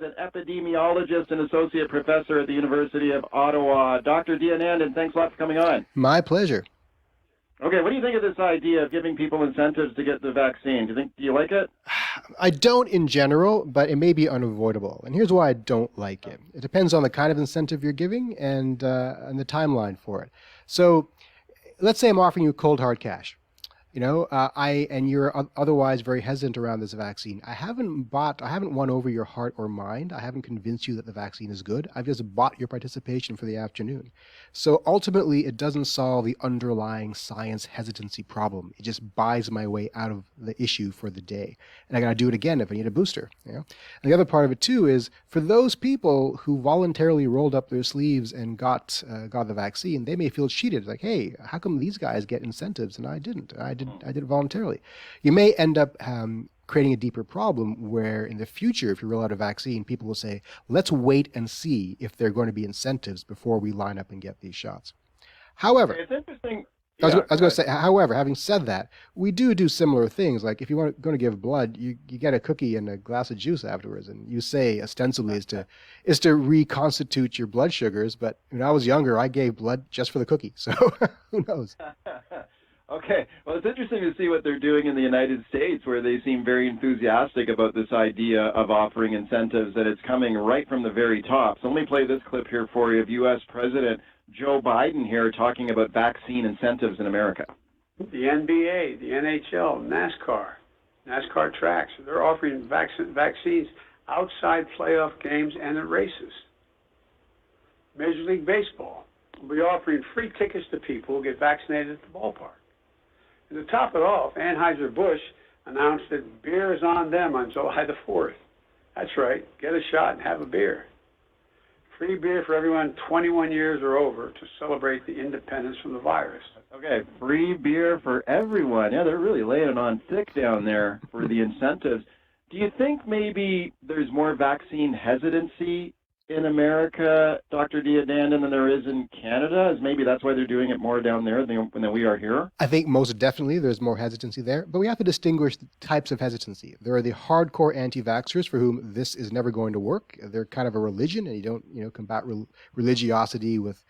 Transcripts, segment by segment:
is an epidemiologist and associate professor at the University of Ottawa. Dr. Deonandan, thanks a lot for coming on. My pleasure. Okay, what do you think of this idea of giving people incentives to get the vaccine? Do you like it? I don't in general, but it may be unavoidable. And here's why I don't like it. It depends on the kind of incentive you're giving and the timeline for it. So let's say I'm offering you cold hard cash. And you're otherwise very hesitant around this vaccine. I haven't won over your heart or mind. I haven't convinced you that the vaccine is good. I've just bought your participation for the afternoon. So ultimately, it doesn't solve the underlying science hesitancy problem. It just buys my way out of the issue for the day. And I got to do it again if I need a booster. And the other part of it too is for those people who voluntarily rolled up their sleeves and got the vaccine, they may feel cheated. Like, hey, how come these guys get incentives and I didn't? I did it voluntarily. You may end up creating a deeper problem where in the future, if you roll out a vaccine, people will say, let's wait and see if there are going to be incentives before we line up and get these shots. However, it's interesting. I was going to say, however, having said that, we do similar things. Like if you're going to give blood, you get a cookie and a glass of juice afterwards, and you say ostensibly is to reconstitute your blood sugars. But when I was younger, I gave blood just for the cookie. So who knows? Okay. Well, it's interesting to see what they're doing in the United States, where they seem very enthusiastic about this idea of offering incentives, and it's coming right from the very top. So let me play this clip here for you of U.S. President Joe Biden here talking about vaccine incentives in America. The NBA, the NHL, NASCAR tracks, they're offering vaccines outside playoff games and at races. Major League Baseball will be offering free tickets to people who get vaccinated at the ballpark. And to top it off, Anheuser-Busch announced that beer is on them on July the 4th. That's right, get a shot and have a beer. Free beer for everyone 21 years or over to celebrate the independence from the virus. Okay, free beer for everyone. Yeah, they're really laying it on thick down there for the incentives. Do you think maybe there's more vaccine hesitancy in America, Dr. Deonandan, than there is in Canada? Maybe that's why they're doing it more down there than we are here? I think most definitely there's more hesitancy there, but we have to distinguish the types of hesitancy. There are the hardcore anti-vaxxers for whom this is never going to work. They're kind of a religion, and you don't combat religiosity with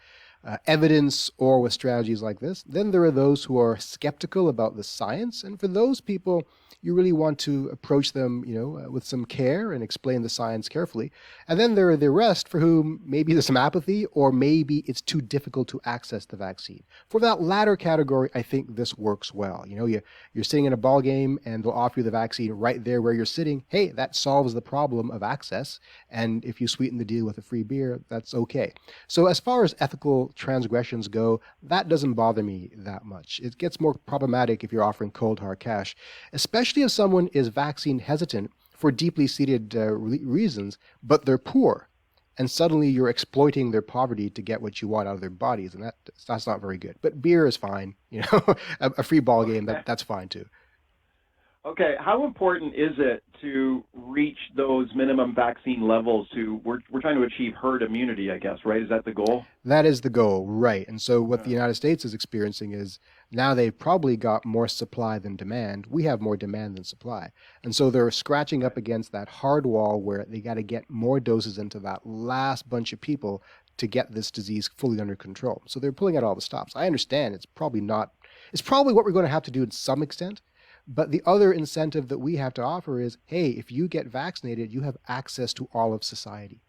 evidence or with strategies like this. Then there are those who are skeptical about the science, and for those people, you really want to approach them, with some care and explain the science carefully. And then there are the rest for whom maybe there's some apathy or maybe it's too difficult to access the vaccine. For that latter category, I think this works well. You're sitting in a ball game and they'll offer you the vaccine right there where you're sitting. Hey, that solves the problem of access. And if you sweeten the deal with a free beer, that's okay. So as far as ethical transgressions go, that doesn't bother me that much. It gets more problematic if you're offering cold hard cash, especially if someone is vaccine hesitant for deeply seated reasons, but they're poor, and suddenly you're exploiting their poverty to get what you want out of their bodies, and that's not very good. But beer is fine, a free ball game, that's fine too. Okay, how important is it to reach those minimum vaccine levels we're trying to achieve herd immunity, I guess, right? Is that the goal? That is the goal, right. And so what the United States is experiencing is now they've probably got more supply than demand. We have more demand than supply. And so they're scratching up against that hard wall where they got to get more doses into that last bunch of people to get this disease fully under control. So they're pulling out all the stops. I understand it's probably what we're going to have to do to some extent. But the other incentive that we have to offer is, hey, if you get vaccinated, you have access to all of society.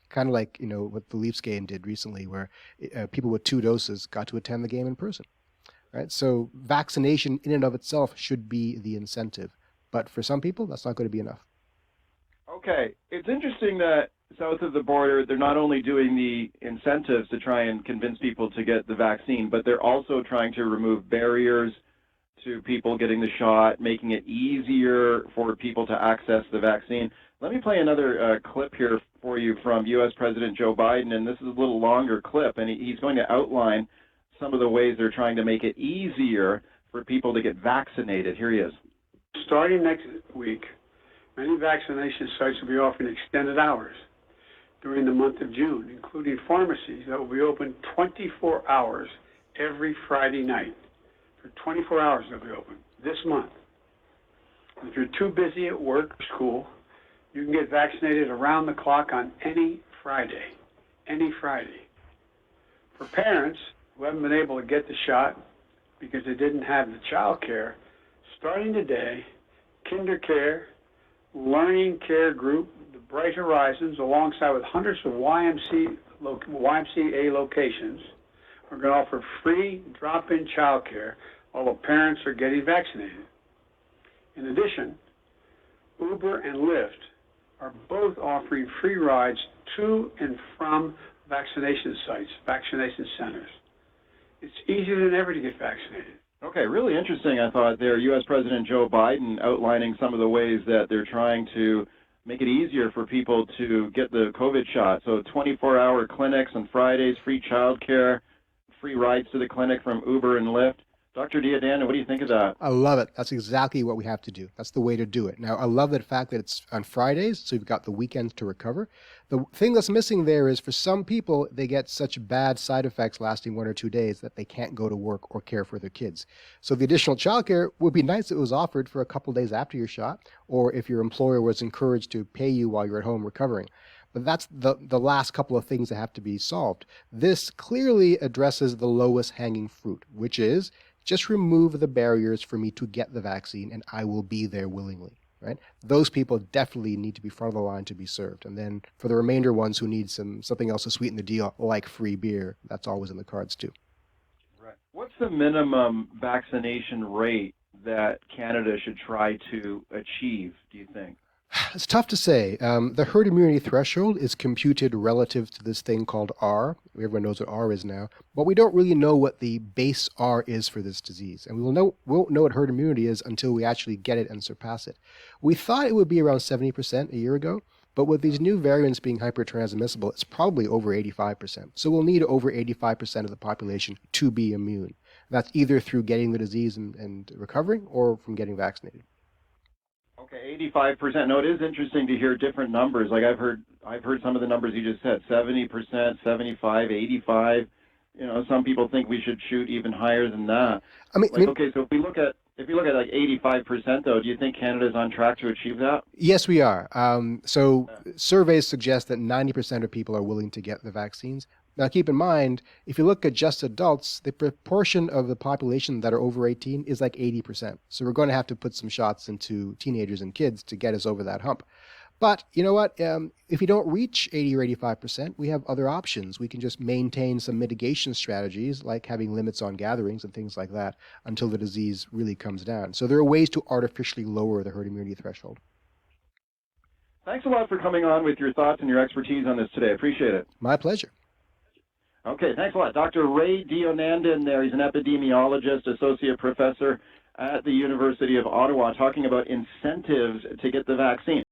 Kind of like, what the Leafs game did recently, where people with 2 doses got to attend the game in person. Right? So vaccination in and of itself should be the incentive. But for some people, that's not going to be enough. Okay. It's interesting that south of the border, they're not only doing the incentives to try and convince people to get the vaccine, but they're also trying to remove barriers to people getting the shot, making it easier for people to access the vaccine. Let me play another clip here for you from U.S. President Joe Biden, and this is a little longer clip, and he's going to outline some of the ways they're trying to make it easier for people to get vaccinated. Here he is. Starting next week, many vaccination sites will be offering extended hours during the month of June, including pharmacies that will be open 24 hours every Friday night. 24 hours they'll be open this month. If you're too busy at work or school, You can get vaccinated around the clock on any Friday. Any Friday. For parents who haven't been able to get the shot because they didn't have the child care, starting today, KinderCare, Learning Care Group, the Bright Horizons, alongside with hundreds of YMCA locations, are going to offer free drop-in child care while the parents are getting vaccinated. In addition, Uber and Lyft are both offering free rides to and from vaccination sites, vaccination centers. It's easier than ever to get vaccinated. Okay, really interesting, I thought, there, U.S. President Joe Biden outlining some of the ways that they're trying to make it easier for people to get the COVID shot. So 24-hour clinics on Fridays, free childcare, free rides to the clinic from Uber and Lyft. Dr. Deonandan, what do you think of that? I love it. That's exactly what we have to do. That's the way to do it. Now, I love the fact that it's on Fridays, so you've got the weekends to recover. The thing that's missing there is for some people, they get such bad side effects lasting 1 or 2 days that they can't go to work or care for their kids. So the additional childcare would be nice if it was offered for a couple days after your shot, or if your employer was encouraged to pay you while you're at home recovering. But that's the last couple of things that have to be solved. This clearly addresses the lowest hanging fruit, which is just remove the barriers for me to get the vaccine and I will be there willingly, right? Those people definitely need to be front of the line to be served. And then for the remainder ones who need something else to sweeten the deal, like free beer, that's always in the cards too. Right. What's the minimum vaccination rate that Canada should try to achieve, do you think? It's tough to say. The herd immunity threshold is computed relative to this thing called R. Everyone knows what R is now, but we don't really know what the base R is for this disease, and won't know what herd immunity is until we actually get it and surpass it. We thought it would be around 70% a year ago, but with these new variants being hypertransmissible, it's probably over 85%. So we'll need over 85% of the population to be immune. That's either through getting the disease and recovering, or from getting vaccinated. Okay, 85%. No, it is interesting to hear different numbers. Like I've heard some of the numbers you just said, 70%, 75, 85. You know, some people think we should shoot even higher than that. Okay, so if we look at like 85% though, do you think Canada's on track to achieve that? Yes, we are. Surveys suggest that 90% of people are willing to get the vaccines. Now, keep in mind, if you look at just adults, the proportion of the population that are over 18 is like 80%. So we're going to have to put some shots into teenagers and kids to get us over that hump. But you know what? If we don't reach 80 or 85%, we have other options. We can just maintain some mitigation strategies, like having limits on gatherings and things like that, until the disease really comes down. So there are ways to artificially lower the herd immunity threshold. Thanks a lot for coming on with your thoughts and your expertise on this today. Appreciate it. My pleasure. Okay, thanks a lot. Dr. Ray Deonandan there. He's an epidemiologist, associate professor at the University of Ottawa, talking about incentives to get the vaccine.